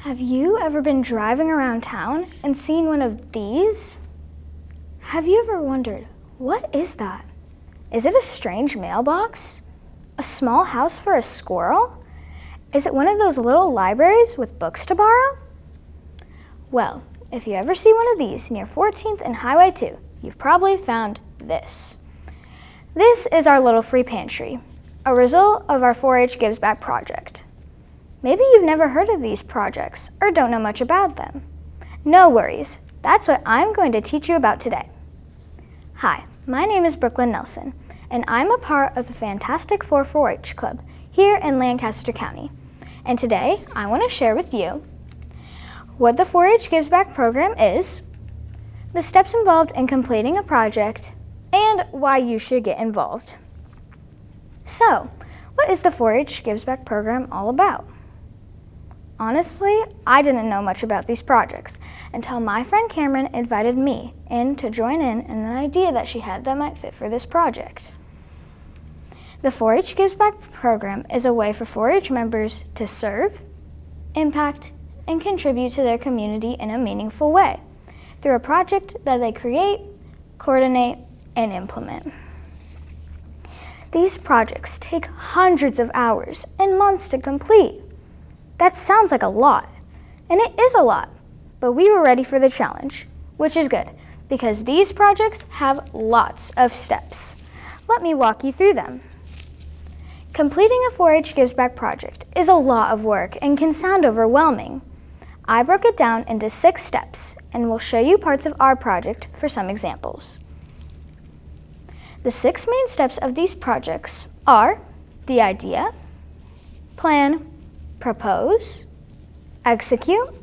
Have you ever been driving around town and seen one of these? Have you ever wondered, what is that? Is it a strange mailbox? A small house for a squirrel? Is it one of those little libraries with books to borrow? Well, if you ever see one of these near 14th and Highway 2, you've probably found this. This is our little free pantry, a result of our 4-H Gives Back project. Maybe you've never heard of these projects or don't know much about them. No worries, that's what I'm going to teach you about today. Hi, my name is Brooklyn Nelson, and I'm a part of the Fantastic 4-H Club here in Lancaster County. And today, I want to share with you what the 4-H Gives Back program is, the steps involved in completing a project, and why you should get involved. So, what is the 4-H Gives Back program all about? Honestly, I didn't know much about these projects until my friend Cameron invited me in to join in an idea that she had that might fit for this project. The 4-H Gives Back program is a way for 4-H members to serve, impact, and contribute to their community in a meaningful way through a project that they create, coordinate, and implement. These projects take hundreds of hours and months to complete. That sounds like a lot, and it is a lot, but we were ready for the challenge, which is good because these projects have lots of steps. Let me walk you through them. Completing a 4-H Gives Back project is a lot of work and can sound overwhelming. I broke it down into 6 steps and will show you parts of our project for some examples. The 6 main steps of these projects are the idea, plan, propose, execute,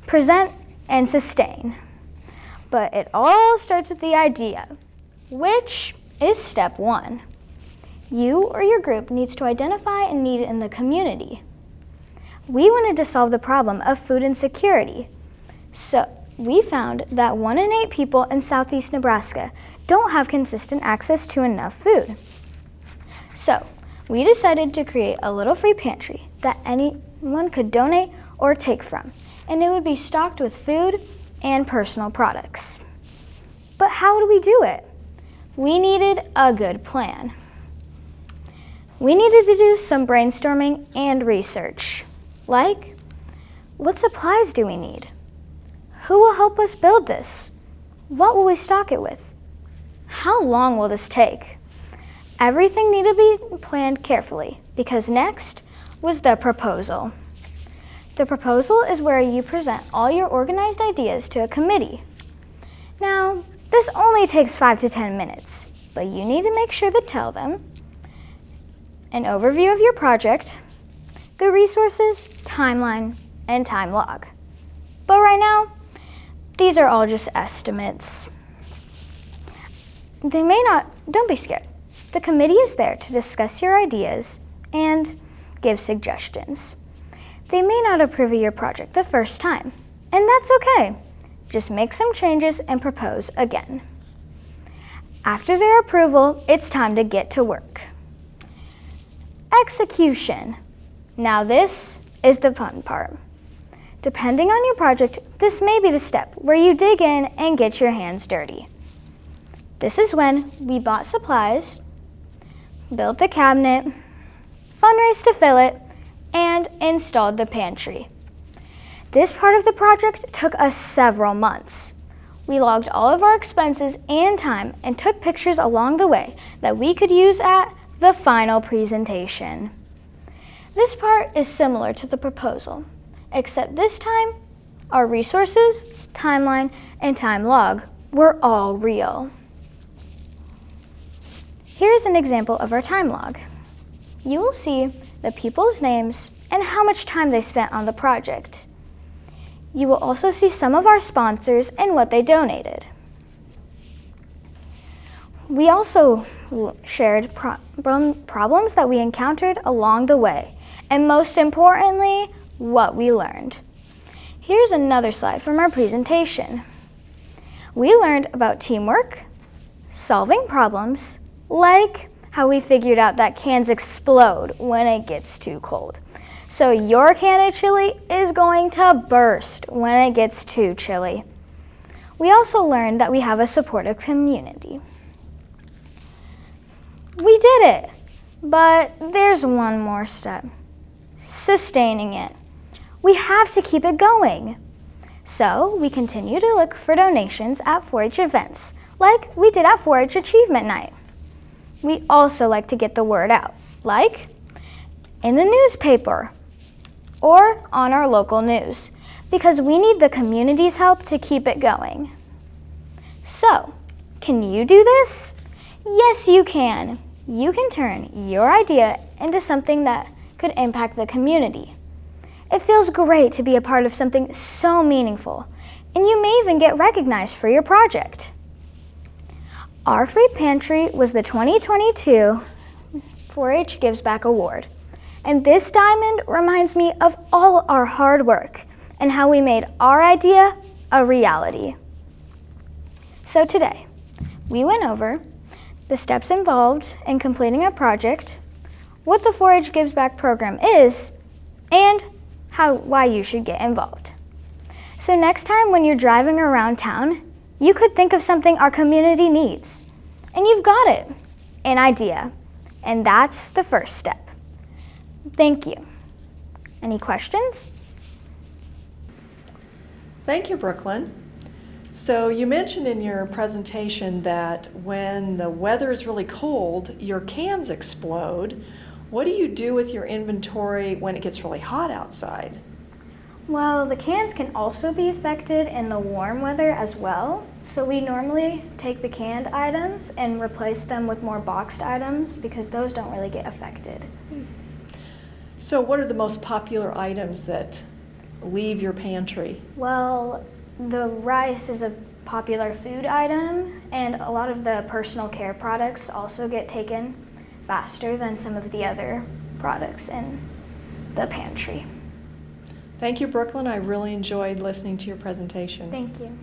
present, and sustain. But it all starts with the idea, which is step 1. You or your group needs to identify a need in the community. We wanted to solve the problem of food insecurity. So we found that 1 in 8 people in southeast Nebraska don't have consistent access to enough food. So we decided to create a little free pantry that anyone could donate or take from, and it would be stocked with food and personal products. But how do we do it? We needed a good plan. We needed to do some brainstorming and research, like, what supplies do we need? Who will help us build this? What will we stock it with? How long will this take? Everything needed to be planned carefully because next was the proposal. The proposal is where you present all your organized ideas to a committee. Now, this only takes 5 to 10 minutes, but you need to make sure to tell them an overview of your project, the resources, timeline, and time log. But right now, these are all just estimates. Don't be scared. The committee is there to discuss your ideas and give suggestions. They may not approve of your project the first time, and that's okay. Just make some changes and propose again. After their approval, it's time to get to work. Execution. Now this is the fun part. Depending on your project, this may be the step where you dig in and get your hands dirty. This is when we bought supplies, built the cabinet, fundraised to fill it, and installed the pantry. This part of the project took us several months. We logged all of our expenses and time and took pictures along the way that we could use at the final presentation. This part is similar to the proposal, except this time, our resources, timeline, and time log were all real. Here's an example of our time log. You will see the people's names and how much time they spent on the project. You will also see some of our sponsors and what they donated. We also shared problems that we encountered along the way, and most importantly, what we learned. Here's another slide from our presentation. We learned about teamwork, solving problems, like how we figured out that cans explode when it gets too cold. So your can of chili is going to burst when it gets too chilly. We also learned that we have a supportive community. We did it, but there's one more step. Sustaining it. We have to keep it going. So we continue to look for donations at 4-H events, like we did at 4-H Achievement Night. We also like to get the word out, like in the newspaper or on our local news, because we need the community's help to keep it going. So, can you do this? Yes, you can. You can turn your idea into something that could impact the community. It feels great to be a part of something so meaningful, and you may even get recognized for your project. Our free pantry was the 2022 4-H Gives Back Award, and this diamond reminds me of all our hard work and how we made our idea a reality. So today, we went over the steps involved in completing a project, what the 4-H Gives Back program is, and why you should get involved. So next time when you're driving around town, you could think of something our community needs. And you've got it, an idea. And that's the first step. Thank you. Any questions? Thank you, Brooklyn. So you mentioned in your presentation that when the weather is really cold, your cans explode. What do you do with your inventory when it gets really hot outside? Well, the cans can also be affected in the warm weather as well. So we normally take the canned items and replace them with more boxed items because those don't really get affected. So what are the most popular items that leave your pantry? Well, the rice is a popular food item, and a lot of the personal care products also get taken faster than some of the other products in the pantry. Thank you, Brooklyn. I really enjoyed listening to your presentation. Thank you.